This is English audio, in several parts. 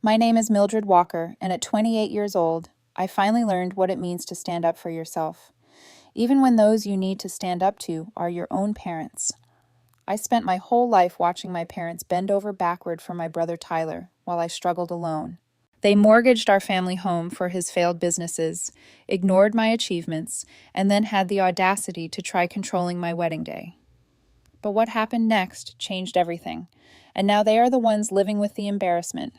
My name is Mildred Walker, and at 28 years old, I finally learned what it means to stand up for yourself, even when those you need to stand up to are your own parents. I spent my whole life watching my parents bend over backward for my brother Tyler while I struggled alone. They mortgaged our family home for his failed businesses, ignored my achievements, and then had the audacity to try controlling my wedding day. But what happened next changed everything, and now they are the ones living with the embarrassment.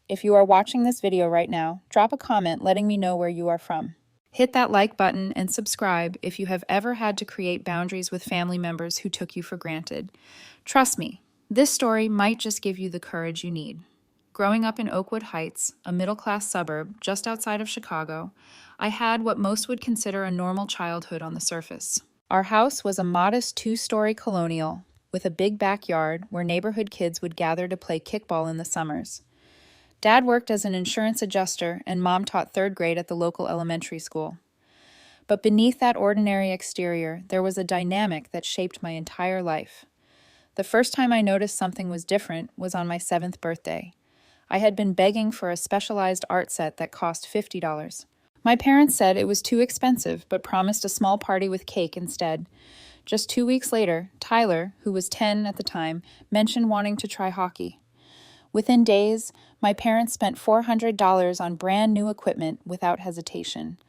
If you are watching this video right now, drop a comment letting me know where you are from. Hit that like button and subscribe if you have ever had to create boundaries with family members who took you for granted. Trust me, this story might just give you the courage you need. Growing up in Oakwood Heights, a middle-class suburb just outside of Chicago, I had what most would consider a normal childhood on the surface. Our house was a modest 2-story colonial with a big backyard where neighborhood kids would gather to play kickball in the summers. Dad worked as an insurance adjuster, and Mom taught 3rd grade at the local elementary school. But beneath that ordinary exterior, there was a dynamic that shaped my entire life. The first time I noticed something was different was on my 7th birthday. I had been begging for a specialized art set that cost $50. My parents said it was too expensive, but promised a small party with cake instead. Just 2 weeks later, Tyler, who was 10 at the time, mentioned wanting to try hockey. Within days, my parents spent $400 on brand new equipment without hesitation.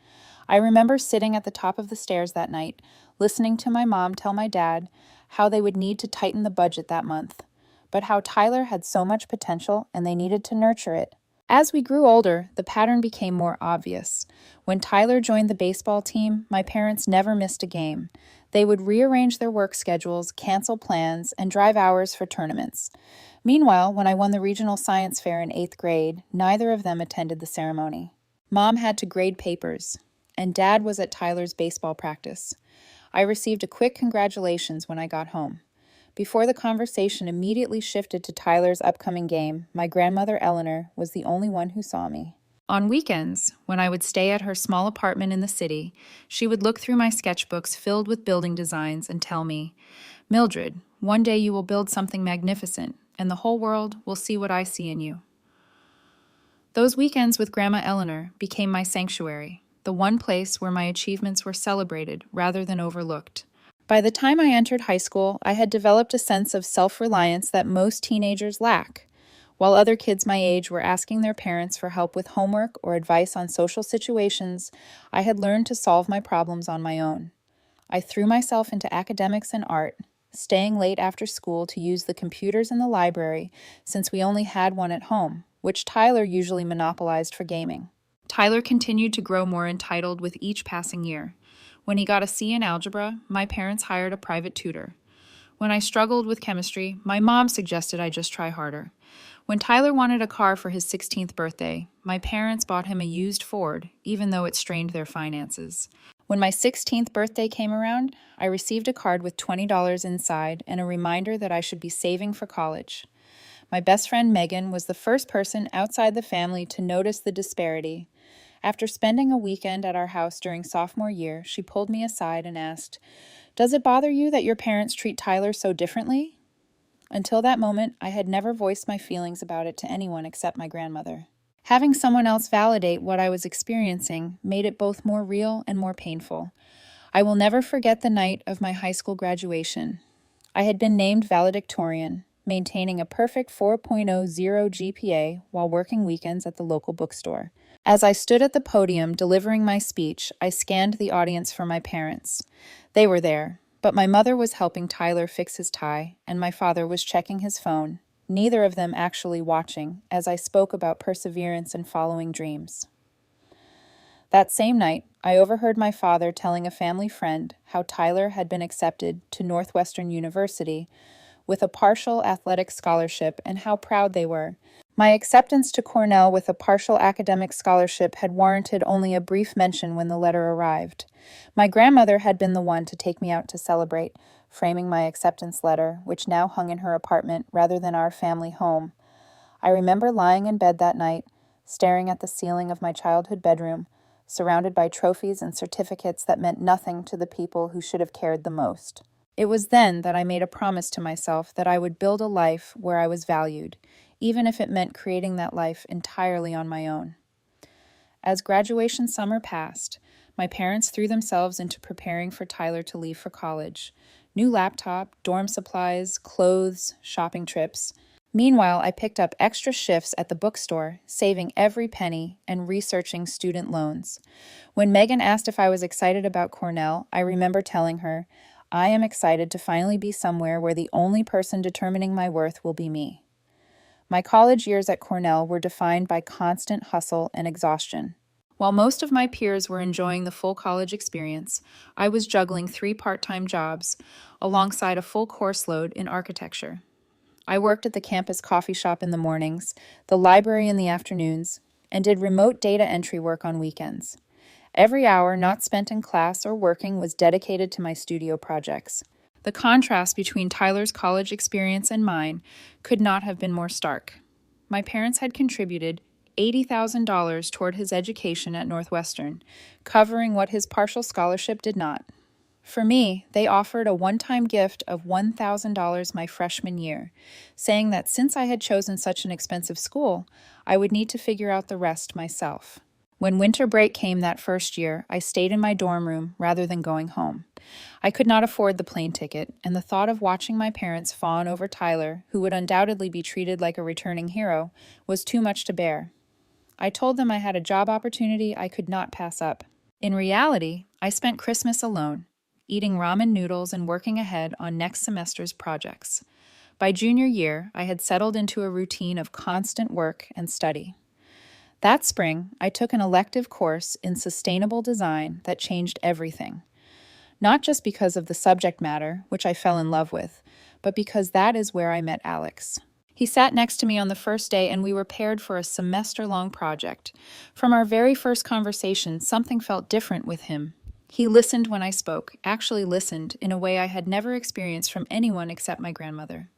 I remember sitting at the top of the stairs that night, listening to my mom tell my dad how they would need to tighten the budget that month, but how Tyler had so much potential and they needed to nurture it. As we grew older, the pattern became more obvious. When Tyler joined the baseball team, my parents never missed a game. They would rearrange their work schedules, cancel plans, and drive hours for tournaments. Meanwhile, when I won the regional science fair in 8th grade, neither of them attended the ceremony. Mom had to grade papers, and Dad was at Tyler's baseball practice. I received a quick congratulations when I got home. Before the conversation immediately shifted to Tyler's upcoming game, my grandmother Eleanor was the only one who saw me. On weekends, when I would stay at her small apartment in the city, she would look through my sketchbooks filled with building designs and tell me, "Mildred, one day you will build something magnificent, and the whole world will see what I see in you." Those weekends with Grandma Eleanor became my sanctuary, the one place where my achievements were celebrated rather than overlooked. By the time I entered high school, I had developed a sense of self-reliance that most teenagers lack. While other kids my age were asking their parents for help with homework or advice on social situations, I had learned to solve my problems on my own. I threw myself into academics and art, staying late after school to use the computers in the library since we only had one at home, which Tyler usually monopolized for gaming. Tyler continued to grow more entitled with each passing year. When he got a C in algebra, my parents hired a private tutor. When I struggled with chemistry, my mom suggested I just try harder. When Tyler wanted a car for his 16th birthday, my parents bought him a used Ford, even though it strained their finances. When my 16th birthday came around, I received a card with $20 inside and a reminder that I should be saving for college. My best friend Megan was the first person outside the family to notice the disparity. After spending a weekend at our house during sophomore year, she pulled me aside and asked, "Does it bother you that your parents treat Tyler so differently?" Until that moment, I had never voiced my feelings about it to anyone except my grandmother. Having someone else validate what I was experiencing made it both more real and more painful. I will never forget the night of my high school graduation. I had been named valedictorian, maintaining a perfect 4.00 GPA while working weekends at the local bookstore. As I stood at the podium delivering my speech, I scanned the audience for my parents. They were there, but my mother was helping Tyler fix his tie, and my father was checking his phone, neither of them actually watching, as I spoke about perseverance and following dreams. That same night, I overheard my father telling a family friend how Tyler had been accepted to Northwestern University with a partial athletic scholarship and how proud they were. My acceptance to Cornell with a partial academic scholarship had warranted only a brief mention when the letter arrived. My grandmother had been the one to take me out to celebrate, framing my acceptance letter, which now hung in her apartment rather than our family home. I remember lying in bed that night, staring at the ceiling of my childhood bedroom, surrounded by trophies and certificates that meant nothing to the people who should have cared the most. It was then that I made a promise to myself that I would build a life where I was valued, even if it meant creating that life entirely on my own. As graduation summer passed, my parents threw themselves into preparing for Tyler to leave for college. New laptop, dorm supplies, clothes, shopping trips. Meanwhile, I picked up extra shifts at the bookstore, saving every penny and researching student loans. When Megan asked if I was excited about Cornell, I remember telling her, "I am excited to finally be somewhere where the only person determining my worth will be me." My college years at Cornell were defined by constant hustle and exhaustion. While most of my peers were enjoying the full college experience, I was juggling 3 part-time jobs alongside a full course load in architecture. I worked at the campus coffee shop in the mornings, the library in the afternoons, and did remote data entry work on weekends. Every hour not spent in class or working was dedicated to my studio projects. The contrast between Tyler's college experience and mine could not have been more stark. My parents had contributed $80,000 toward his education at Northwestern, covering what his partial scholarship did not. For me, they offered a one-time gift of $1,000 my freshman year, saying that since I had chosen such an expensive school, I would need to figure out the rest myself. When winter break came that first year, I stayed in my dorm room rather than going home. I could not afford the plane ticket, and the thought of watching my parents fawn over Tyler, who would undoubtedly be treated like a returning hero, was too much to bear. I told them I had a job opportunity I could not pass up. In reality, I spent Christmas alone, eating ramen noodles and working ahead on next semester's projects. By junior year, I had settled into a routine of constant work and study. That spring, I took an elective course in sustainable design that changed everything. Not just because of the subject matter, which I fell in love with, but because that is where I met Alex. He sat next to me on the first day and we were paired for a semester-long project. From our very first conversation, something felt different with him. He listened when I spoke, actually listened in a way I had never experienced from anyone except my grandmother.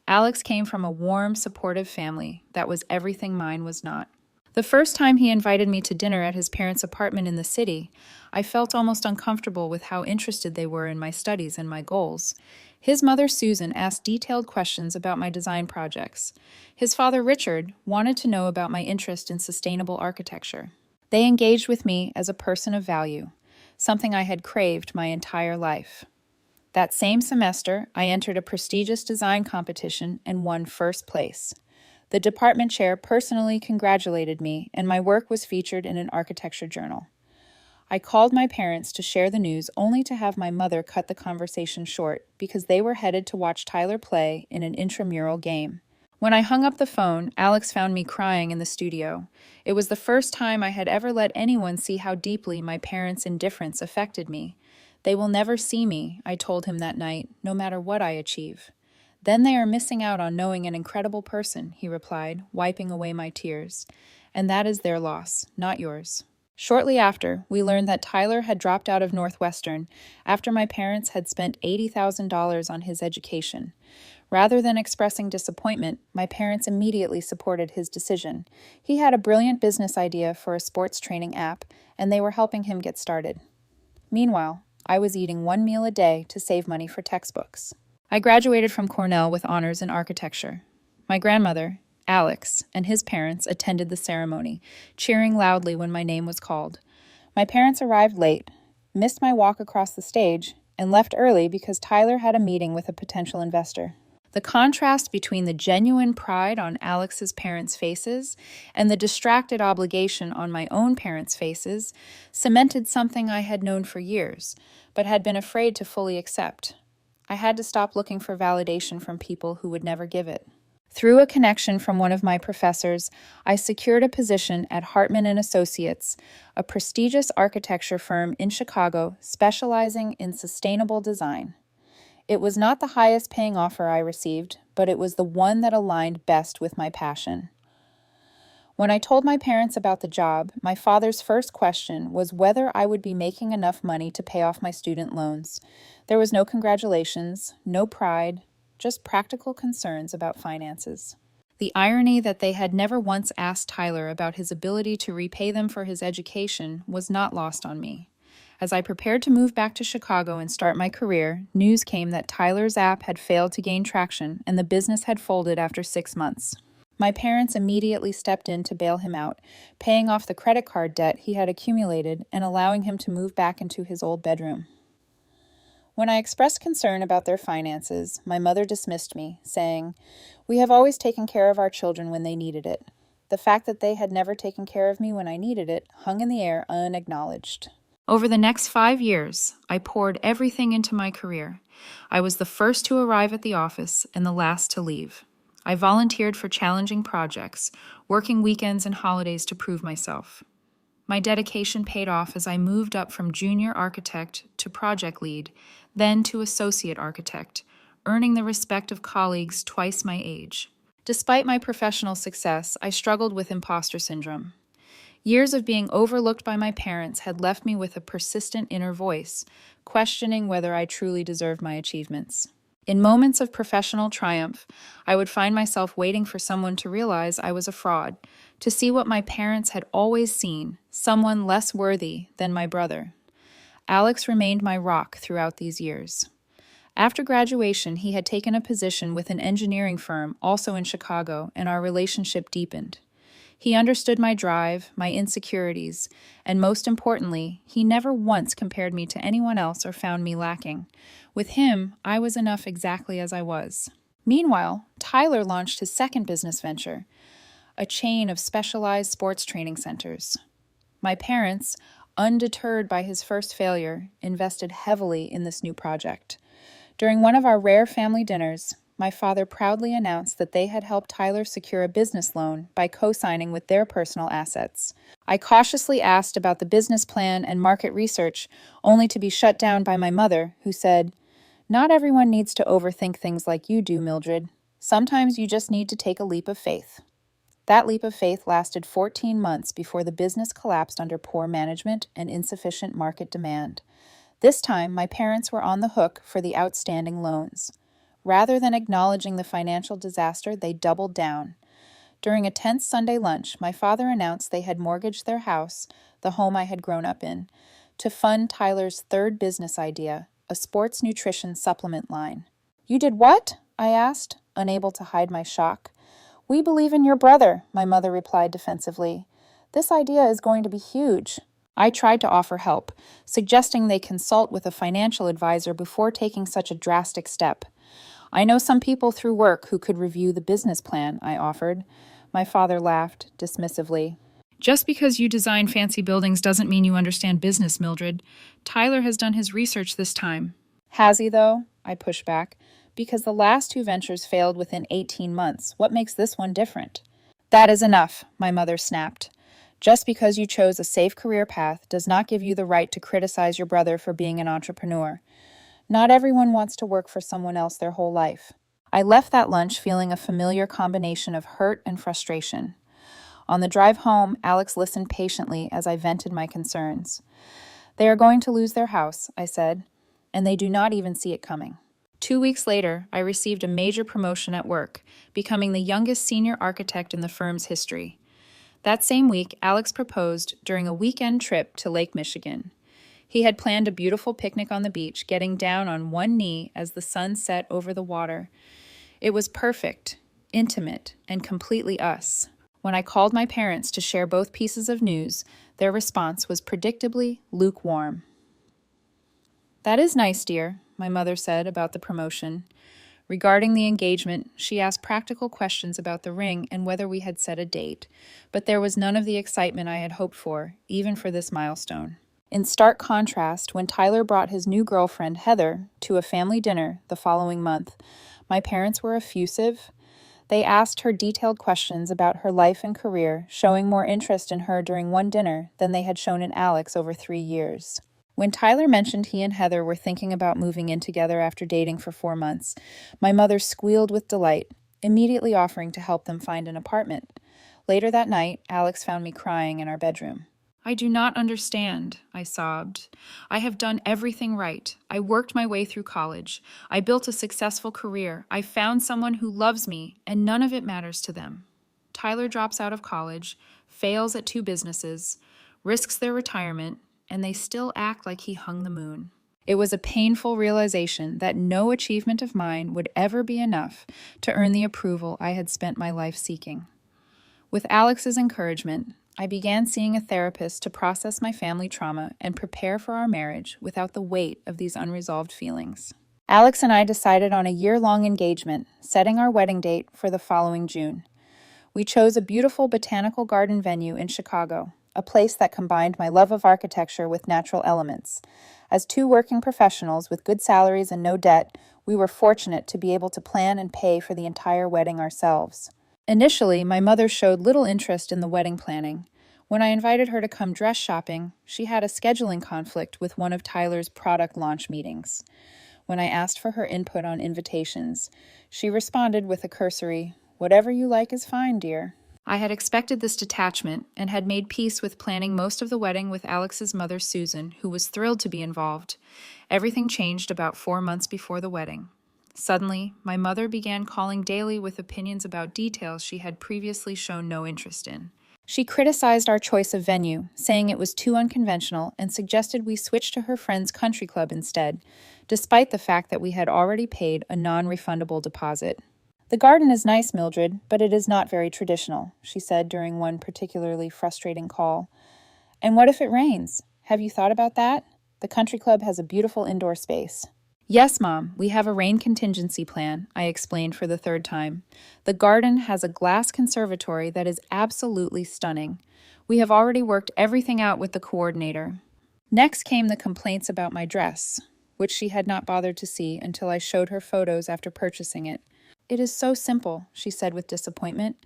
Alex came from a warm, supportive family that was everything mine was not. The first time he invited me to dinner at his parents' apartment in the city, I felt almost uncomfortable with how interested they were in my studies and my goals. His mother, Susan, asked detailed questions about my design projects. His father, Richard, wanted to know about my interest in sustainable architecture. They engaged with me as a person of value, something I had craved my entire life. That same semester, I entered a prestigious design competition and won first place. The department chair personally congratulated me, and my work was featured in an architecture journal. I called my parents to share the news only to have my mother cut the conversation short because they were headed to watch Tyler play in an intramural game. When I hung up the phone, Alex found me crying in the studio. It was the first time I had ever let anyone see how deeply my parents' indifference affected me. "They will never see me," I told him that night, "no matter what I achieve." "Then they are missing out on knowing an incredible person," he replied, wiping away my tears. "And that is their loss, not yours." Shortly after, we learned that Tyler had dropped out of Northwestern after my parents had spent $80,000 on his education. Rather than expressing disappointment, my parents immediately supported his decision. He had a brilliant business idea for a sports training app, and they were helping him get started. Meanwhile, I was eating 1 meal a day to save money for textbooks. I graduated from Cornell with honors in architecture. My grandmother, Alex, and his parents attended the ceremony, cheering loudly when my name was called. My parents arrived late, missed my walk across the stage, and left early because Tyler had a meeting with a potential investor. The contrast between the genuine pride on Alex's parents' faces and the distracted obligation on my own parents' faces cemented something I had known for years, but had been afraid to fully accept. I had to stop looking for validation from people who would never give it. Through a connection from one of my professors, I secured a position at Hartman & Associates, a prestigious architecture firm in Chicago specializing in sustainable design. It was not the highest paying offer I received, but it was the one that aligned best with my passion. When I told my parents about the job, my father's first question was whether I would be making enough money to pay off my student loans. There was no congratulations, no pride, just practical concerns about finances. The irony that they had never once asked Tyler about his ability to repay them for his education was not lost on me. As I prepared to move back to Chicago and start my career, news came that Tyler's app had failed to gain traction and the business had folded after 6 months. My parents immediately stepped in to bail him out, paying off the credit card debt he had accumulated and allowing him to move back into his old bedroom. When I expressed concern about their finances, my mother dismissed me, saying, "We have always taken care of our children when they needed it." The fact that they had never taken care of me when I needed it hung in the air unacknowledged. Over the next 5 years, I poured everything into my career. I was the first to arrive at the office and the last to leave. I volunteered for challenging projects, working weekends and holidays to prove myself. My dedication paid off as I moved up from junior architect to project lead, then to associate architect, earning the respect of colleagues twice my age. Despite my professional success, I struggled with imposter syndrome. Years of being overlooked by my parents had left me with a persistent inner voice, questioning whether I truly deserved my achievements. In moments of professional triumph, I would find myself waiting for someone to realize I was a fraud, to see what my parents had always seen, someone less worthy than my brother. Alex remained my rock throughout these years. After graduation, he had taken a position with an engineering firm also in Chicago, and our relationship deepened. He understood my drive, my insecurities, and most importantly, he never once compared me to anyone else or found me lacking. With him, I was enough exactly as I was. Meanwhile, Tyler launched his second business venture, a chain of specialized sports training centers. My parents, undeterred by his first failure, invested heavily in this new project. During one of our rare family dinners, my father proudly announced that they had helped Tyler secure a business loan by co-signing with their personal assets. I cautiously asked about the business plan and market research, only to be shut down by my mother, who said, "Not everyone needs to overthink things like you do, Mildred. Sometimes you just need to take a leap of faith." That leap of faith lasted 14 months before the business collapsed under poor management and insufficient market demand. This time, my parents were on the hook for the outstanding loans. Rather than acknowledging the financial disaster, they doubled down. During a tense Sunday lunch, my father announced they had mortgaged their house, the home I had grown up in, to fund Tyler's third business idea, a sports nutrition supplement line. "You did what?" I asked, unable to hide my shock. "We believe in your brother," my mother replied defensively. "This idea is going to be huge." I tried to offer help, suggesting they consult with a financial advisor before taking such a drastic step. "I know some people through work who could review the business plan," I offered. My father laughed dismissively. "Just because you design fancy buildings doesn't mean you understand business, Mildred. Tyler has done his research this time." "Has he, though?" I pushed back. "Because the last two ventures failed within 18 months. What makes this one different?" "That is enough," my mother snapped. "Just because you chose a safe career path does not give you the right to criticize your brother for being an entrepreneur. Not everyone wants to work for someone else their whole life." I left that lunch feeling a familiar combination of hurt and frustration. On the drive home, Alex listened patiently as I vented my concerns. "They are going to lose their house," I said, "and they do not even see it coming." 2 weeks later, I received a major promotion at work, becoming the youngest senior architect in the firm's history. That same week, Alex proposed during a weekend trip to Lake Michigan. He had planned a beautiful picnic on the beach, getting down on one knee as the sun set over the water. It was perfect, intimate, and completely us. When I called my parents to share both pieces of news, their response was predictably lukewarm. "That is nice, dear," my mother said about the promotion. Regarding the engagement, she asked practical questions about the ring and whether we had set a date, but there was none of the excitement I had hoped for, even for this milestone. In stark contrast, when Tyler brought his new girlfriend, Heather, to a family dinner the following month, my parents were effusive. They asked her detailed questions about her life and career, showing more interest in her during one dinner than they had shown in Alex over 3 years. When Tyler mentioned he and Heather were thinking about moving in together after dating for 4 months, my mother squealed with delight, immediately offering to help them find an apartment. Later that night, Alex found me crying in our bedroom. "I do not understand," I sobbed. "I have done everything right. I worked my way through college. I built a successful career. I found someone who loves me, and none of it matters to them. Tyler drops out of college, fails at 2 businesses, risks their retirement, and they still act like he hung the moon. It was a painful realization that no achievement of mine would ever be enough to earn the approval I had spent my life seeking. With Alex's encouragement, I began seeing a therapist to process my family trauma and prepare for our marriage without the weight of these unresolved feelings. Alex and I decided on a year-long engagement, setting our wedding date for the following June. We chose a beautiful botanical garden venue in Chicago, a place that combined my love of architecture with natural elements. As two working professionals with good salaries and no debt, we were fortunate to be able to plan and pay for the entire wedding ourselves. Initially, my mother showed little interest in the wedding planning. When I invited her to come dress shopping, she had a scheduling conflict with one of Tyler's product launch meetings. When I asked for her input on invitations, she responded with a cursory, "Whatever you like is fine, dear." I had expected this detachment and had made peace with planning most of the wedding with Alex's mother, Susan, who was thrilled to be involved. Everything changed about 4 months before the wedding. Suddenly, my mother began calling daily with opinions about details she had previously shown no interest in. She criticized our choice of venue, saying it was too unconventional, and suggested we switch to her friend's country club instead, despite the fact that we had already paid a non-refundable deposit. "The garden is nice, Mildred, but it is not very traditional," she said during one particularly frustrating call. "And what if it rains? Have you thought about that? The country club has a beautiful indoor space." "Yes, Mom, we have a rain contingency plan," I explained for the third time. "The garden has a glass conservatory that is absolutely stunning. We have already worked everything out with the coordinator." Next came the complaints about my dress, which she had not bothered to see until I showed her photos after purchasing it. "It is so simple," she said with disappointment.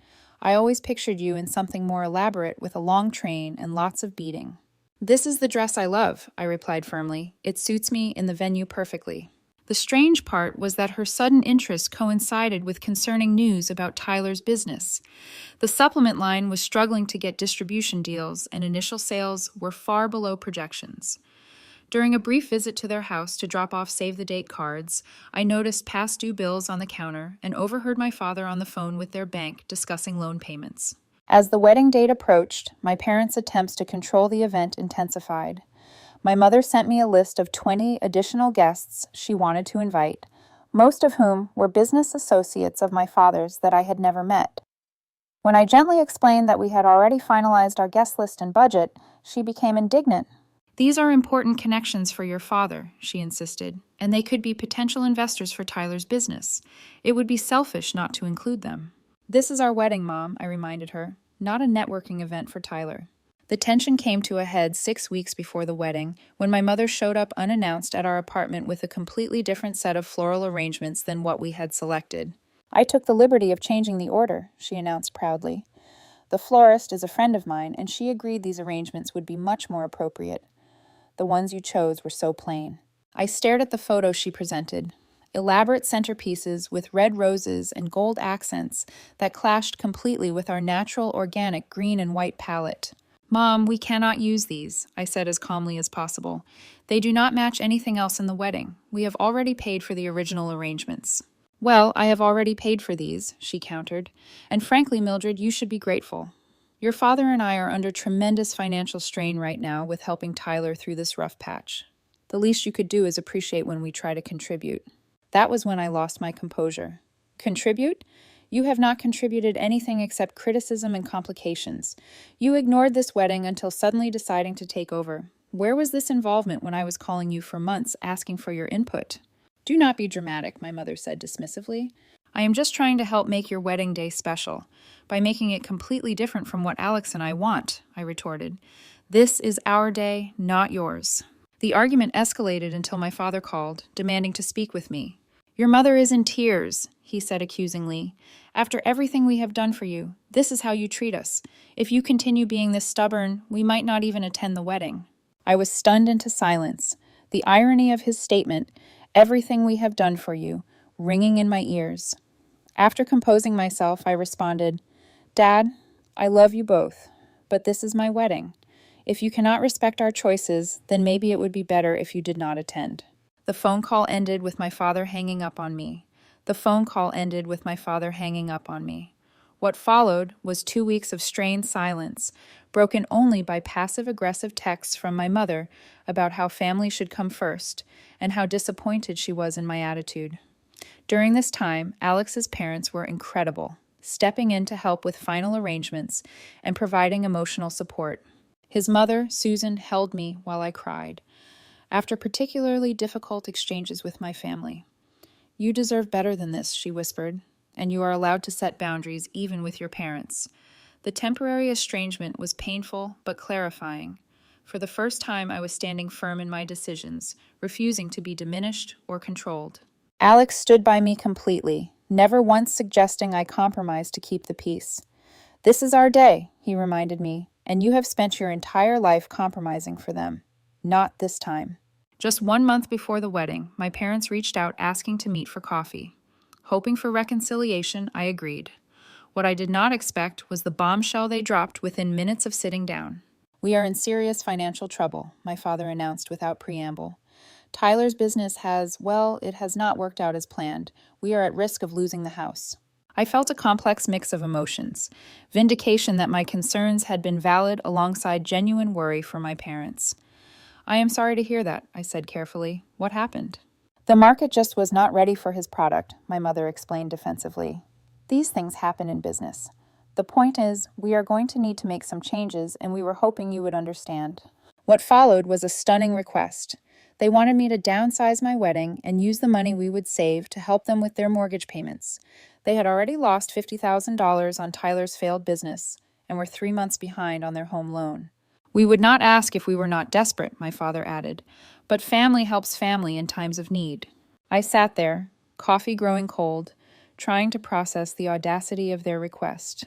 "I always pictured you in something more elaborate with a long train and lots of beading." "This is the dress I love," I replied firmly. "It suits me in the venue perfectly." The strange part was that her sudden interest coincided with concerning news about Tyler's business. The supplement line was struggling to get distribution deals, and initial sales were far below projections. During a brief visit to their house to drop off save-the-date cards, I noticed past due bills on the counter and overheard my father on the phone with their bank discussing loan payments. As the wedding date approached, my parents' attempts to control the event intensified. My mother sent me a list of 20 additional guests she wanted to invite, most of whom were business associates of my father's that I had never met. When I gently explained that we had already finalized our guest list and budget, she became indignant. "These are important connections for your father," she insisted, "and they could be potential investors for Tyler's business. It would be selfish not to include them." "This is our wedding, Mom," I reminded her, "not a networking event for Tyler." The tension came to a head 6 weeks before the wedding, when my mother showed up unannounced at our apartment with a completely different set of floral arrangements than what we had selected. "I took the liberty of changing the order," she announced proudly. "The florist is a friend of mine, and she agreed these arrangements would be much more appropriate. The ones you chose were so plain." I stared at the photos she presented. Elaborate centerpieces with red roses and gold accents that clashed completely with our natural, organic green and white palette. "Mom, we cannot use these," I said as calmly as possible. "They do not match anything else in the wedding. We have already paid for the original arrangements." "Well, I have already paid for these," she countered. "And frankly, Mildred, you should be grateful. Your father and I are under tremendous financial strain right now with helping Tyler through this rough patch. The least you could do is appreciate when we try to contribute." That was when I lost my composure. "Contribute? You have not contributed anything except criticism and complications. You ignored this wedding until suddenly deciding to take over. Where was this involvement when I was calling you for months asking for your input?" "Do not be dramatic," my mother said dismissively. "I am just trying to help make your wedding day special, by making it completely different from what Alex and I want," I retorted. "This is our day, not yours." The argument escalated until my father called, demanding to speak with me. "Your mother is in tears," he said accusingly. "After everything we have done for you, this is how you treat us. If you continue being this stubborn, we might not even attend the wedding." I was stunned into silence. The irony of his statement, "everything we have done for you," ringing in my ears. After composing myself, I responded, "Dad, I love you both, but this is my wedding. If you cannot respect our choices, then maybe it would be better if you did not attend." The phone call ended with my father hanging up on me. The phone call ended with my father hanging up on me. What followed was 2 weeks of strained silence, broken only by passive-aggressive texts from my mother about how family should come first and how disappointed she was in my attitude. During this time, Alex's parents were incredible, stepping in to help with final arrangements and providing emotional support. His mother, Susan, held me while I cried, after particularly difficult exchanges with my family. "You deserve better than this," she whispered, "and you are allowed to set boundaries even with your parents." The temporary estrangement was painful but clarifying. For the first time, I was standing firm in my decisions, refusing to be diminished or controlled. Alex stood by me completely, never once suggesting I compromise to keep the peace. "This is our day," he reminded me, "and you have spent your entire life compromising for them. Not this time." Just 1 month before the wedding, my parents reached out asking to meet for coffee. Hoping for reconciliation, I agreed. What I did not expect was the bombshell they dropped within minutes of sitting down. "We are in serious financial trouble," my father announced without preamble. "Tyler's business it has not worked out as planned. We are at risk of losing the house." I felt a complex mix of emotions, vindication that my concerns had been valid alongside genuine worry for my parents. "I am sorry to hear that," I said carefully. "What happened?" "The market just was not ready for his product," my mother explained defensively. "These things happen in business. The point is, we are going to need to make some changes, and we were hoping you would understand." What followed was a stunning request. They wanted me to downsize my wedding and use the money we would save to help them with their mortgage payments. They had already lost $50,000 on Tyler's failed business and were 3 months behind on their home loan. "We would not ask if we were not desperate," my father added, "but family helps family in times of need." I sat there, coffee growing cold, trying to process the audacity of their request.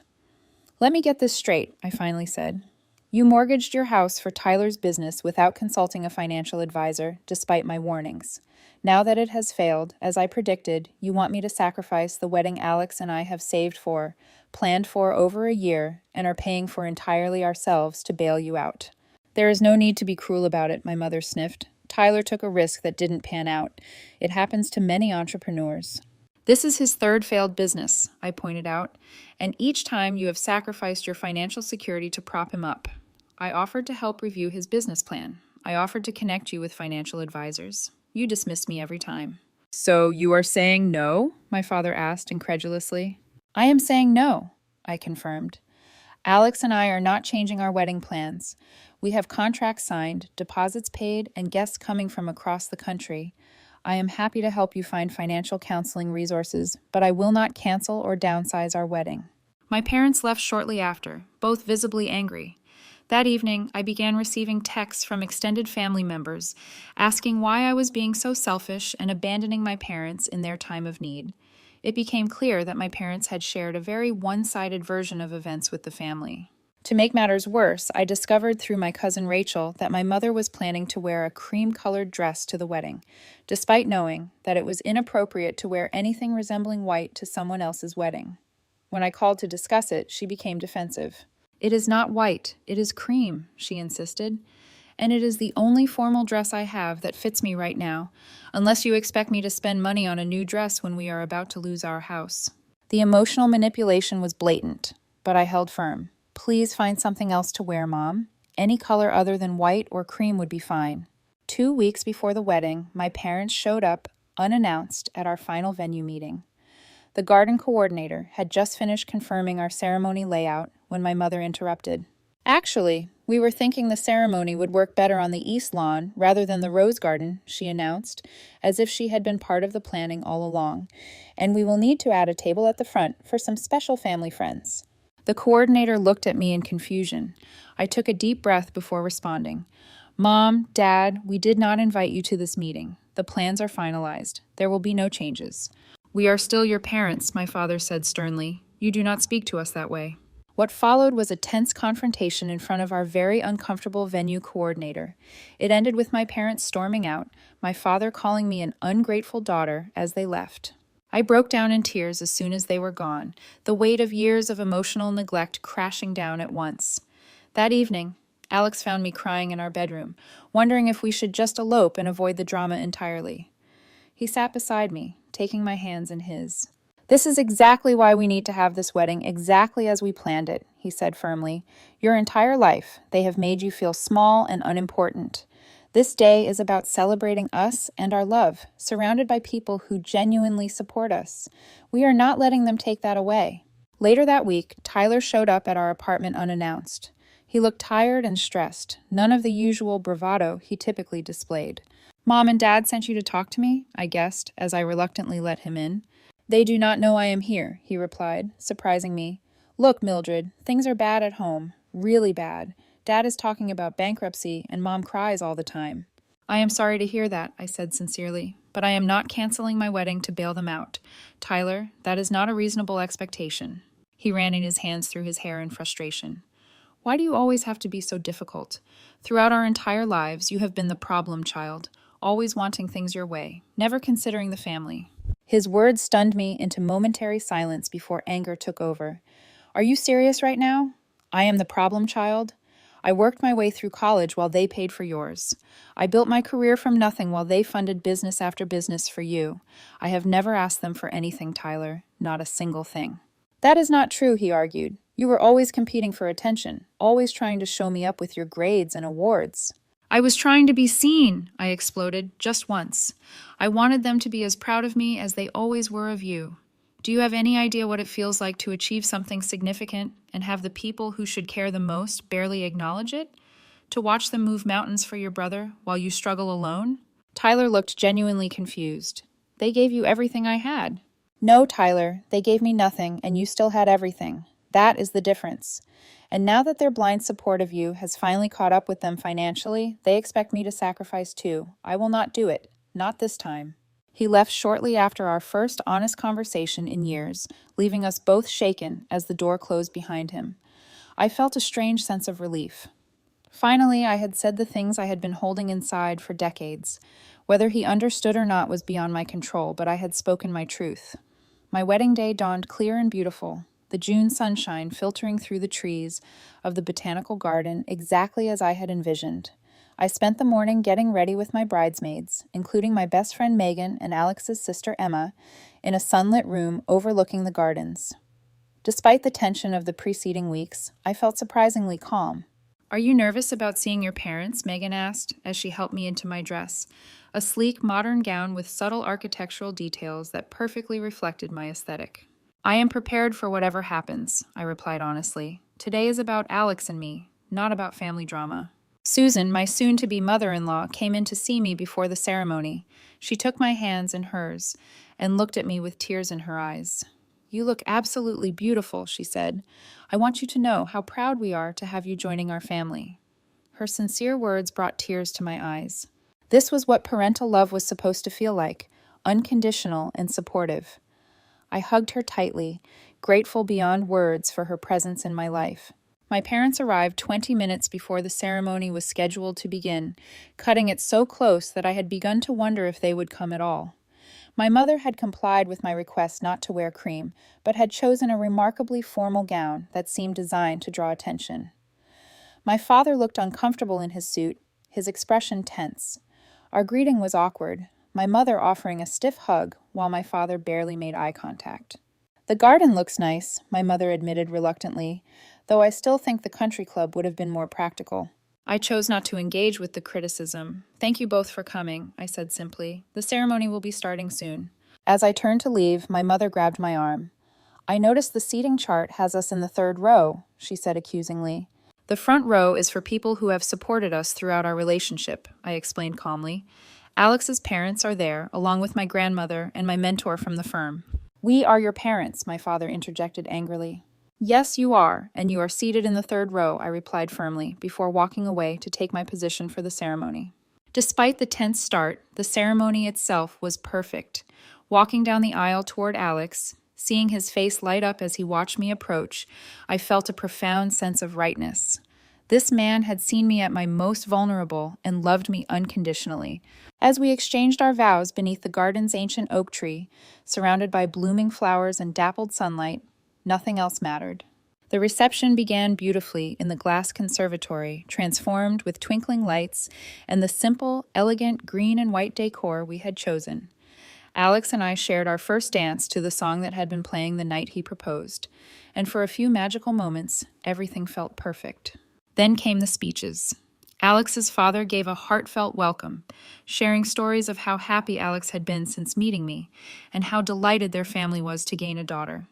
"Let me get this straight," I finally said. "You mortgaged your house for Tyler's business without consulting a financial advisor, despite my warnings. Now that it has failed, as I predicted, you want me to sacrifice the wedding Alex and I have saved for, planned for over a year, and are paying for entirely ourselves to bail you out." "There is no need to be cruel about it," my mother sniffed. "Tyler took a risk that didn't pan out. It happens to many entrepreneurs." "This is his third failed business," I pointed out, "and each time you have sacrificed your financial security to prop him up." I offered to help review his business plan. I offered to connect you with financial advisors. You dismissed me every time. "So you are saying no?" my father asked incredulously. "I am saying no," I confirmed. "Alex and I are not changing our wedding plans. We have contracts signed, deposits paid, and guests coming from across the country. I am happy to help you find financial counseling resources, but I will not cancel or downsize our wedding." My parents left shortly after, both visibly angry. That evening, I began receiving texts from extended family members asking why I was being so selfish and abandoning my parents in their time of need. It became clear that my parents had shared a very one-sided version of events with the family. To make matters worse, I discovered through my cousin Rachel that my mother was planning to wear a cream-colored dress to the wedding, despite knowing that it was inappropriate to wear anything resembling white to someone else's wedding. When I called to discuss it, she became defensive. "It is not white, it is cream," she insisted, "and it is the only formal dress I have that fits me right now, unless you expect me to spend money on a new dress when we are about to lose our house." The emotional manipulation was blatant, but I held firm. "Please find something else to wear, Mom. Any color other than white or cream would be fine." 2 weeks before the wedding, my parents showed up, unannounced, at our final venue meeting. The garden coordinator had just finished confirming our ceremony layout when my mother interrupted. "Actually, we were thinking the ceremony would work better on the east lawn rather than the rose garden," she announced, as if she had been part of the planning all along. "And we will need to add a table at the front for some special family friends." The coordinator looked at me in confusion. I took a deep breath before responding. "Mom, Dad, we did not invite you to this meeting. The plans are finalized. There will be no changes." "We are still your parents," my father said sternly. "You do not speak to us that way." What followed was a tense confrontation in front of our very uncomfortable venue coordinator. It ended with my parents storming out, my father calling me an ungrateful daughter as they left. I broke down in tears as soon as they were gone, the weight of years of emotional neglect crashing down at once. That evening, Alex found me crying in our bedroom, wondering if we should just elope and avoid the drama entirely. He sat beside me, taking my hands in his. This is exactly why we need to have this wedding exactly as we planned it, he said firmly. Your entire life, they have made you feel small and unimportant. This day is about celebrating us and our love, surrounded by people who genuinely support us. We are not letting them take that away. Later that week, Tyler showed up at our apartment unannounced. He looked tired and stressed, none of the usual bravado he typically displayed. Mom and Dad sent you to talk to me, I guessed, as I reluctantly let him in. They do not know I am here, he replied, surprising me. Look, Mildred, things are bad at home, really bad. Dad is talking about bankruptcy, and Mom cries all the time. I am sorry to hear that, I said sincerely, but I am not canceling my wedding to bail them out. Tyler, that is not a reasonable expectation. He ran his hands through his hair in frustration. Why do you always have to be so difficult? Throughout our entire lives, you have been the problem child, always wanting things your way, never considering the family. His words stunned me into momentary silence before anger took over. Are you serious right now? I am the problem child? I worked my way through college while they paid for yours. I built my career from nothing while they funded business after business for you. I have never asked them for anything, Tyler, not a single thing. That is not true, he argued. You were always competing for attention, always trying to show me up with your grades and awards. I was trying to be seen, I exploded, just once. I wanted them to be as proud of me as they always were of you. Do you have any idea what it feels like to achieve something significant and have the people who should care the most barely acknowledge it? To watch them move mountains for your brother while you struggle alone? Tyler looked genuinely confused. They gave you everything I had. No, Tyler, they gave me nothing and you still had everything. That is the difference. And now that their blind support of you has finally caught up with them financially, they expect me to sacrifice too. I will not do it. Not this time. He left shortly after our first honest conversation in years, leaving us both shaken as the door closed behind him. I felt a strange sense of relief. Finally, I had said the things I had been holding inside for decades. Whether he understood or not was beyond my control, but I had spoken my truth. My wedding day dawned clear and beautiful, the June sunshine filtering through the trees of the botanical garden exactly as I had envisioned. I spent the morning getting ready with my bridesmaids, including my best friend Megan and Alex's sister Emma, in a sunlit room overlooking the gardens. Despite the tension of the preceding weeks, I felt surprisingly calm. Are you nervous about seeing your parents? Megan asked as she helped me into my dress, a sleek modern gown with subtle architectural details that perfectly reflected my aesthetic. I am prepared for whatever happens, I replied honestly. Today is about Alex and me, not about family drama. Susan, my soon-to-be mother-in-law, came in to see me before the ceremony. She took my hands in hers and looked at me with tears in her eyes. You look absolutely beautiful, she said. I want you to know how proud we are to have you joining our family. Her sincere words brought tears to my eyes. This was what parental love was supposed to feel like, unconditional and supportive. I hugged her tightly, grateful beyond words for her presence in my life. My parents arrived 20 minutes before the ceremony was scheduled to begin, cutting it so close that I had begun to wonder if they would come at all. My mother had complied with my request not to wear cream, but had chosen a remarkably formal gown that seemed designed to draw attention. My father looked uncomfortable in his suit, his expression tense. Our greeting was awkward, my mother offering a stiff hug while my father barely made eye contact. The garden looks nice, my mother admitted reluctantly, though I still think the country club would have been more practical. I chose not to engage with the criticism. Thank you both for coming, I said simply. The ceremony will be starting soon. As I turned to leave, my mother grabbed my arm. I noticed the seating chart has us in the third row, she said accusingly. The front row is for people who have supported us throughout our relationship, I explained calmly. Alex's parents are there, along with my grandmother and my mentor from the firm. We are your parents, my father interjected angrily. Yes, you are, and you are seated in the third row, I replied firmly, before walking away to take my position for the ceremony. Despite the tense start, the ceremony itself was perfect. Walking down the aisle toward Alex, seeing his face light up as he watched me approach, I felt a profound sense of rightness. This man had seen me at my most vulnerable and loved me unconditionally. As we exchanged our vows beneath the garden's ancient oak tree, surrounded by blooming flowers and dappled sunlight, nothing else mattered. The reception began beautifully in the glass conservatory, transformed with twinkling lights and the simple, elegant green and white decor we had chosen. Alex and I shared our first dance to the song that had been playing the night he proposed, and for a few magical moments, everything felt perfect. Then came the speeches. Alex's father gave a heartfelt welcome, sharing stories of how happy Alex had been since meeting me, and how delighted their family was to gain a daughter.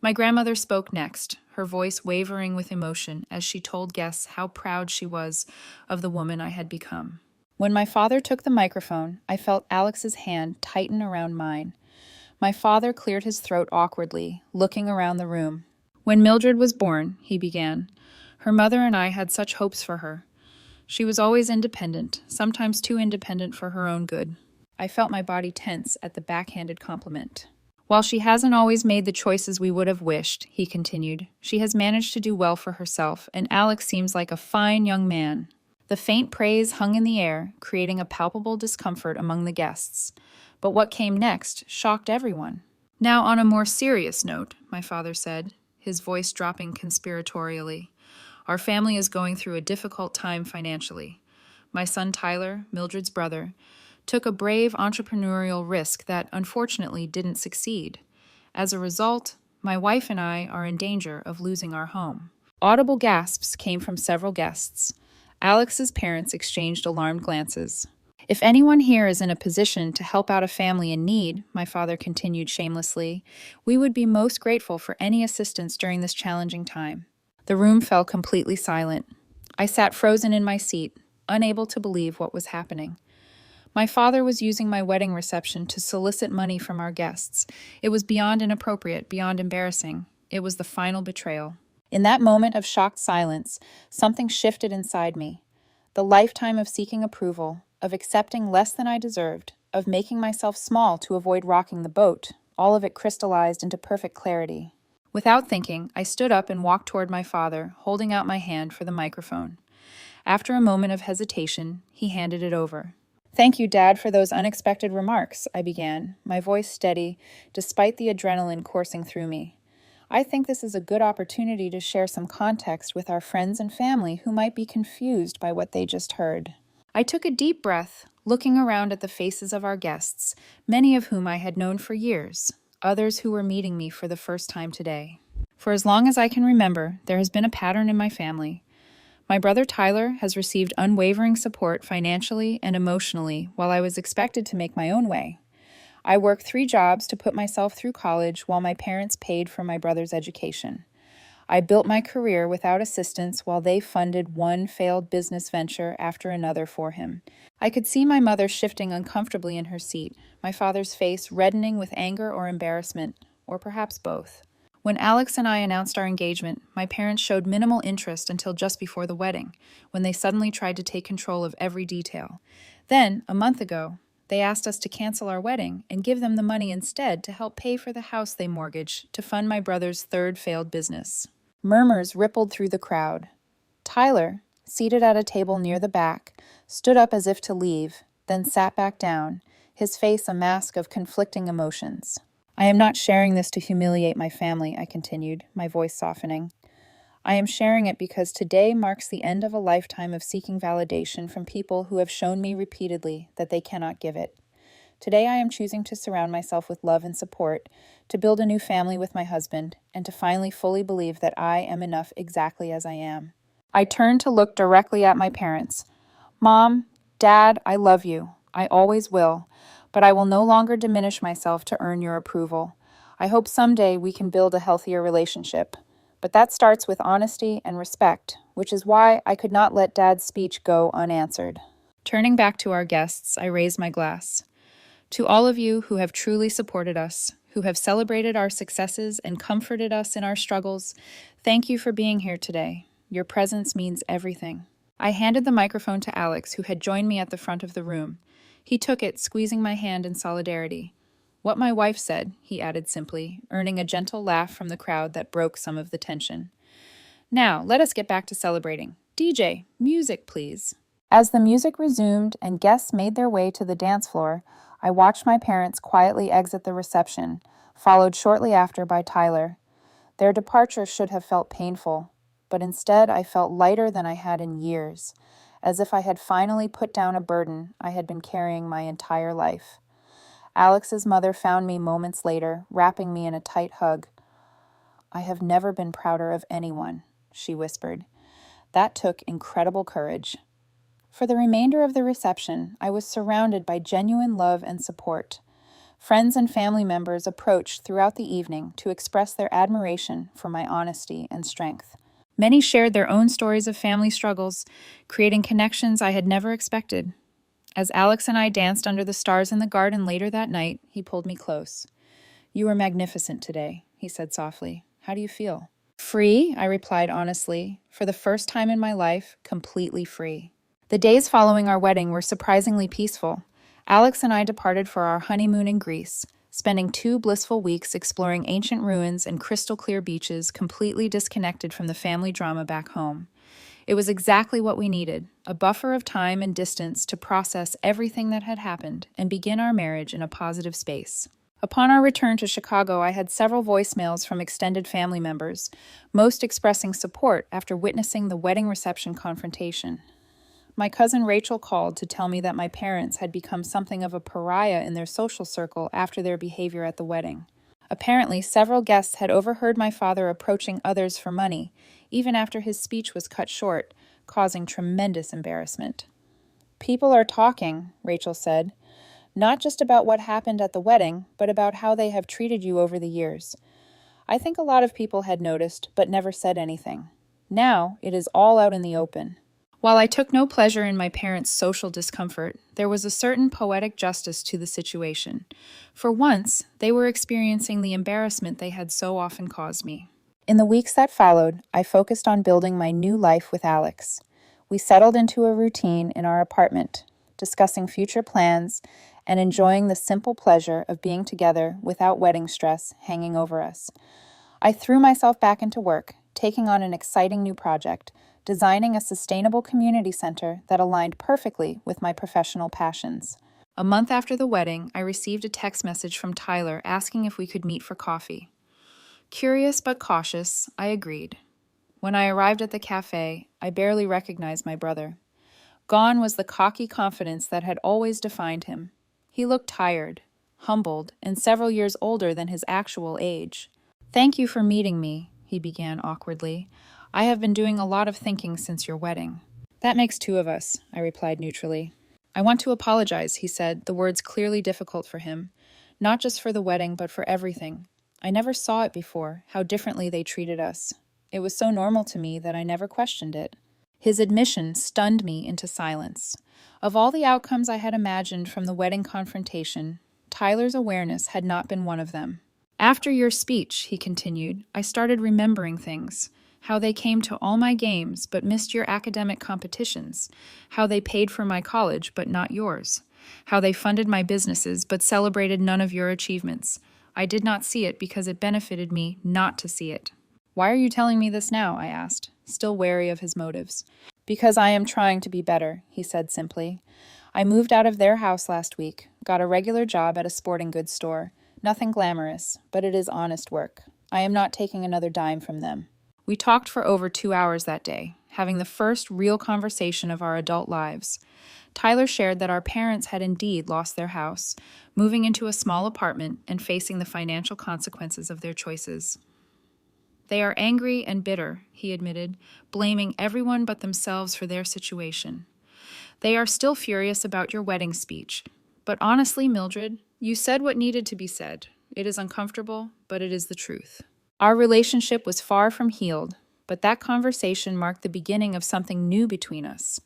My grandmother spoke next, her voice wavering with emotion as she told guests how proud she was of the woman I had become. When my father took the microphone, I felt Alex's hand tighten around mine. My father cleared his throat awkwardly, looking around the room. When Mildred was born, he began, her mother and I had such hopes for her. She was always independent, sometimes too independent for her own good. I felt my body tense at the backhanded compliment. While she hasn't always made the choices we would have wished, he continued, she has managed to do well for herself, and Alex seems like a fine young man. The faint praise hung in the air, creating a palpable discomfort among the guests. But what came next shocked everyone. Now, on a more serious note, my father said, his voice dropping conspiratorially, our family is going through a difficult time financially. My son Tyler, Mildred's brother, took a brave entrepreneurial risk that unfortunately didn't succeed. As a result, my wife and I are in danger of losing our home. Audible gasps came from several guests. Alex's parents exchanged alarmed glances. If anyone here is in a position to help out a family in need, my father continued shamelessly, we would be most grateful for any assistance during this challenging time. The room fell completely silent. I sat frozen in my seat, unable to believe what was happening. My father was using my wedding reception to solicit money from our guests. It was beyond inappropriate, beyond embarrassing. It was the final betrayal. In that moment of shocked silence, something shifted inside me. The lifetime of seeking approval, of accepting less than I deserved, of making myself small to avoid rocking the boat, all of it crystallized into perfect clarity. Without thinking, I stood up and walked toward my father, holding out my hand for the microphone. After a moment of hesitation, he handed it over. Thank you, Dad, for those unexpected remarks, I began, my voice steady, despite the adrenaline coursing through me. I think this is a good opportunity to share some context with our friends and family who might be confused by what they just heard. I took a deep breath, looking around at the faces of our guests, many of whom I had known for years, others who were meeting me for the first time today. For as long as I can remember, there has been a pattern in my family. My brother Tyler has received unwavering support financially and emotionally while I was expected to make my own way. I worked 3 jobs to put myself through college while my parents paid for my brother's education. I built my career without assistance while they funded one failed business venture after another for him. I could see my mother shifting uncomfortably in her seat, my father's face reddening with anger or embarrassment, or perhaps both. When Alex and I announced our engagement, my parents showed minimal interest until just before the wedding, when they suddenly tried to take control of every detail. Then, a month ago, they asked us to cancel our wedding and give them the money instead to help pay for the house they mortgaged to fund my brother's 3rd failed business. Murmurs rippled through the crowd. Tyler, seated at a table near the back, stood up as if to leave, then sat back down, his face a mask of conflicting emotions. I am not sharing this to humiliate my family, I continued, my voice softening. I am sharing it because today marks the end of a lifetime of seeking validation from people who have shown me repeatedly that they cannot give it. Today I am choosing to surround myself with love and support, to build a new family with my husband, and to finally fully believe that I am enough exactly as I am. I turned to look directly at my parents. Mom, Dad, I love you. I always will. But I will no longer diminish myself to earn your approval. I hope someday we can build a healthier relationship. But that starts with honesty and respect, which is why I could not let Dad's speech go unanswered. Turning back to our guests, I raised my glass. To all of you who have truly supported us, who have celebrated our successes and comforted us in our struggles, thank you for being here today. Your presence means everything. I handed the microphone to Alex, who had joined me at the front of the room. He took it, squeezing my hand in solidarity. What my wife said, he added simply, earning a gentle laugh from the crowd that broke some of the tension. Now, let us get back to celebrating. DJ, music, please. As the music resumed and guests made their way to the dance floor, I watched my parents quietly exit the reception, followed shortly after by Tyler. Their departure should have felt painful, but instead I felt lighter than I had in years, as if I had finally put down a burden I had been carrying my entire life. Alex's mother found me moments later, wrapping me in a tight hug. "I have never been prouder of anyone," she whispered. That took incredible courage. For the remainder of the reception, I was surrounded by genuine love and support. Friends and family members approached throughout the evening to express their admiration for my honesty and strength. Many shared their own stories of family struggles, creating connections I had never expected. As Alex and I danced under the stars in the garden later that night, he pulled me close. "You were magnificent today," he said softly. "How do you feel?" "Free," I replied honestly. For the first time in my life, completely free. The days following our wedding were surprisingly peaceful. Alex and I departed for our honeymoon in Greece, spending 2 blissful weeks exploring ancient ruins and crystal-clear beaches completely disconnected from the family drama back home. It was exactly what we needed, a buffer of time and distance to process everything that had happened and begin our marriage in a positive space. Upon our return to Chicago, I had several voicemails from extended family members, most expressing support after witnessing the wedding reception confrontation. My cousin Rachel called to tell me that my parents had become something of a pariah in their social circle after their behavior at the wedding. Apparently, several guests had overheard my father approaching others for money, even after his speech was cut short, causing tremendous embarrassment. "People are talking," Rachel said, "not just about what happened at the wedding, but about how they have treated you over the years. I think a lot of people had noticed, but never said anything. Now, it is all out in the open." While I took no pleasure in my parents' social discomfort, there was a certain poetic justice to the situation. For once, they were experiencing the embarrassment they had so often caused me. In the weeks that followed, I focused on building my new life with Alex. We settled into a routine in our apartment, discussing future plans and enjoying the simple pleasure of being together without wedding stress hanging over us. I threw myself back into work, taking on an exciting new project, designing a sustainable community center that aligned perfectly with my professional passions. A month after the wedding, I received a text message from Tyler asking if we could meet for coffee. Curious but cautious, I agreed. When I arrived at the cafe, I barely recognized my brother. Gone was the cocky confidence that had always defined him. He looked tired, humbled, and several years older than his actual age. "Thank you for meeting me," he began awkwardly. "I have been doing a lot of thinking since your wedding." "That makes 2 of us," I replied neutrally. "I want to apologize," he said, the words clearly difficult for him. "Not just for the wedding, but for everything. I never saw it before, how differently they treated us. It was so normal to me that I never questioned it." His admission stunned me into silence. Of all the outcomes I had imagined from the wedding confrontation, Tyler's awareness had not been one of them. "After your speech," he continued, "I started remembering things. How they came to all my games but missed your academic competitions. How they paid for my college but not yours. How they funded my businesses but celebrated none of your achievements. I did not see it because it benefited me not to see it." "Why are you telling me this now?" I asked, still wary of his motives. "Because I am trying to be better," he said simply. "I moved out of their house last week, got a regular job at a sporting goods store. Nothing glamorous, but it is honest work. I am not taking another dime from them." We talked for over 2 hours that day, having the first real conversation of our adult lives. Tyler shared that our parents had indeed lost their house, moving into a small apartment and facing the financial consequences of their choices. "They are angry and bitter," he admitted, blaming everyone but themselves for their situation. "They are still furious about your wedding speech. But honestly, Mildred, you said what needed to be said. It is uncomfortable, but it is the truth." Our relationship was far from healed, but that conversation marked the beginning of something new between us.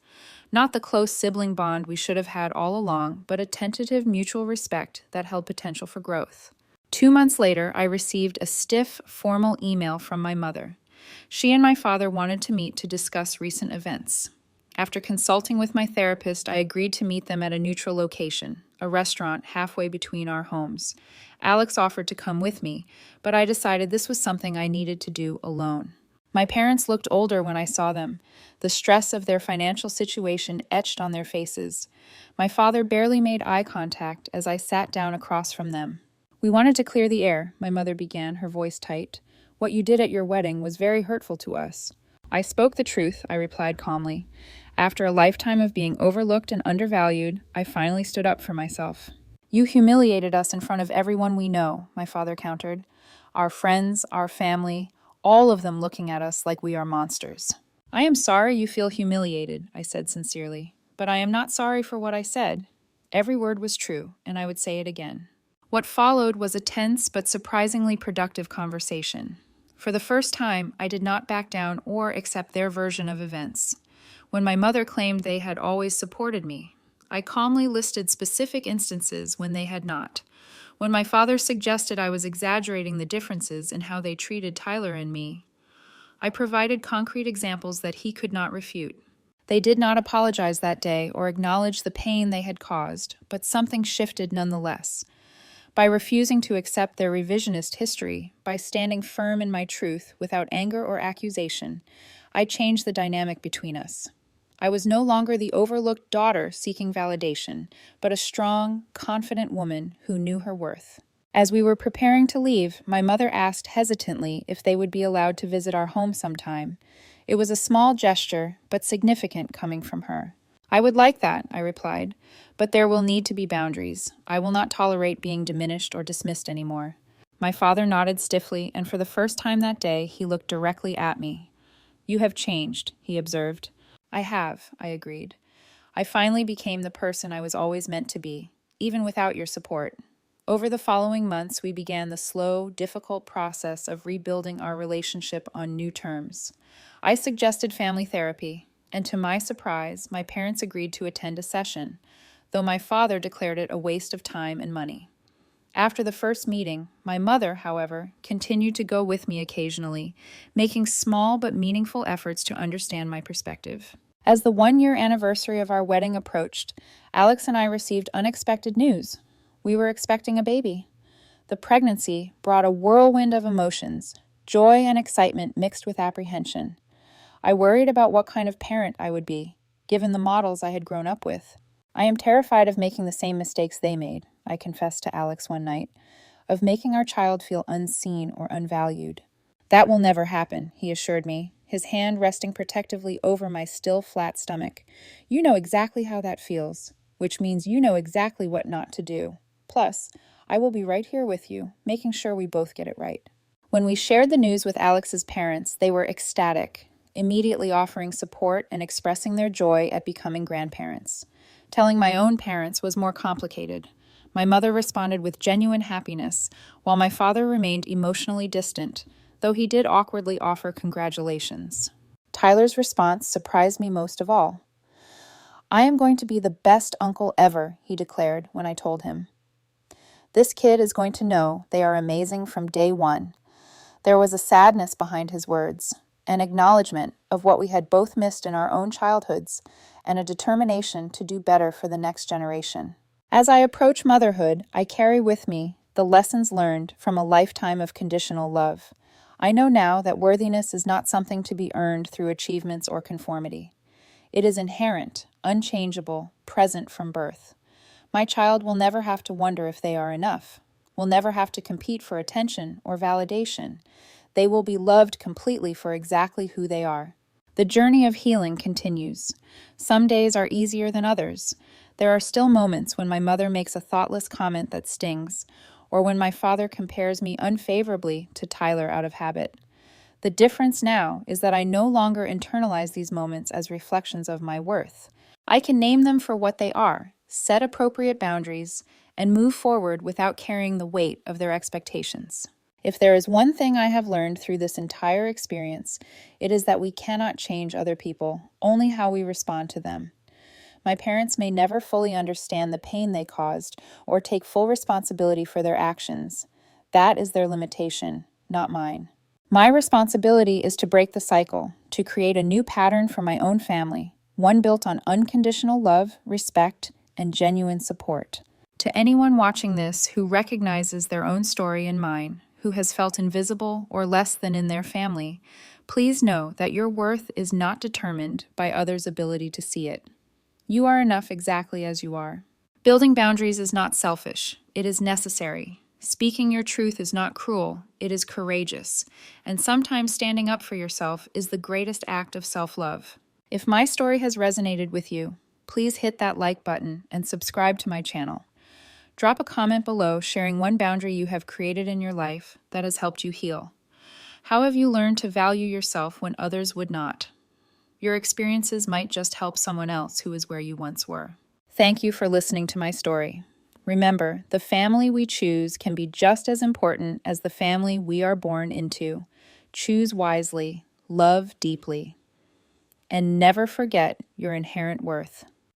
Not the close sibling bond we should have had all along, but a tentative mutual respect that held potential for growth. 2 months later, I received a stiff, formal email from my mother. She and my father wanted to meet to discuss recent events. After consulting with my therapist, I agreed to meet them at a neutral location, a restaurant halfway between our homes. Alex offered to come with me, but I decided this was something I needed to do alone. My parents looked older when I saw them, the stress of their financial situation etched on their faces. My father barely made eye contact as I sat down across from them. "We wanted to clear the air," my mother began, her voice tight. "What you did at your wedding was very hurtful to us." "I spoke the truth," I replied calmly. "After a lifetime of being overlooked and undervalued, I finally stood up for myself." You humiliated us in front of everyone we know, my father countered. Our friends, our family, all of them looking at us like we are monsters. I am sorry you feel humiliated, I said sincerely, but I am not sorry for what I said. Every word was true, and I would say it again. What followed was a tense but surprisingly productive conversation. For the first time, I did not back down or accept their version of events. When my mother claimed they had always supported me, I calmly listed specific instances when they had not. When my father suggested I was exaggerating the differences in how they treated Tyler and me, I provided concrete examples that he could not refute. They did not apologize that day or acknowledge the pain they had caused, but something shifted nonetheless. By refusing to accept their revisionist history, by standing firm in my truth without anger or accusation, I changed the dynamic between us. I was no longer the overlooked daughter seeking validation, but a strong, confident woman who knew her worth. As we were preparing to leave, my mother asked hesitantly if they would be allowed to visit our home sometime. It was a small gesture, but significant coming from her. I would like that, I replied, but there will need to be boundaries. I will not tolerate being diminished or dismissed anymore. My father nodded stiffly, and for the first time that day, he looked directly at me. You have changed, he observed. I have, I agreed. I finally became the person I was always meant to be, even without your support. Over the following months, we began the slow, difficult process of rebuilding our relationship on new terms. I suggested family therapy, and to my surprise, my parents agreed to attend a session, though my father declared it a waste of time and money. After the first meeting, my mother, however, continued to go with me occasionally, making small but meaningful efforts to understand my perspective. As the 1-year anniversary of our wedding approached, Alex and I received unexpected news. We were expecting a baby. The pregnancy brought a whirlwind of emotions, joy and excitement mixed with apprehension. I worried about what kind of parent I would be, given the models I had grown up with. I am terrified of making the same mistakes they made, I confessed to Alex one night, of making our child feel unseen or unvalued. That will never happen, he assured me, his hand resting protectively over my still flat stomach. You know exactly how that feels, which means you know exactly what not to do. Plus, I will be right here with you, making sure we both get it right. When we shared the news with Alex's parents, they were ecstatic, immediately offering support and expressing their joy at becoming grandparents. Telling my own parents was more complicated. My mother responded with genuine happiness, while my father remained emotionally distant, though he did awkwardly offer congratulations. Tyler's response surprised me most of all. I am going to be the best uncle ever, he declared when I told him. This kid is going to know they are amazing from day one. There was a sadness behind his words, an acknowledgement of what we had both missed in our own childhoods, and a determination to do better for the next generation. As I approach motherhood, I carry with me the lessons learned from a lifetime of conditional love. I know now that worthiness is not something to be earned through achievements or conformity. It is inherent, unchangeable, present from birth. My child will never have to wonder if they are enough, will never have to compete for attention or validation. They will be loved completely for exactly who they are. The journey of healing continues. Some days are easier than others. There are still moments when my mother makes a thoughtless comment that stings, or when my father compares me unfavorably to Tyler out of habit. The difference now is that I no longer internalize these moments as reflections of my worth. I can name them for what they are, set appropriate boundaries, and move forward without carrying the weight of their expectations. If there is one thing I have learned through this entire experience, it is that we cannot change other people, only how we respond to them. My parents may never fully understand the pain they caused or take full responsibility for their actions. That is their limitation, not mine. My responsibility is to break the cycle, to create a new pattern for my own family, one built on unconditional love, respect, and genuine support. To anyone watching this who recognizes their own story and mine, who has felt invisible or less than in their family, please know that your worth is not determined by others' ability to see it. You are enough exactly as you are. Building boundaries is not selfish. It is necessary. Speaking your truth is not cruel. It is courageous. And sometimes standing up for yourself is the greatest act of self-love. If my story has resonated with you, please hit that like button and subscribe to my channel. Drop a comment below sharing one boundary you have created in your life that has helped you heal. How have you learned to value yourself when others would not? Your experiences might just help someone else who is where you once were. Thank you for listening to my story. Remember, the family we choose can be just as important as the family we are born into. Choose wisely, love deeply, and never forget your inherent worth.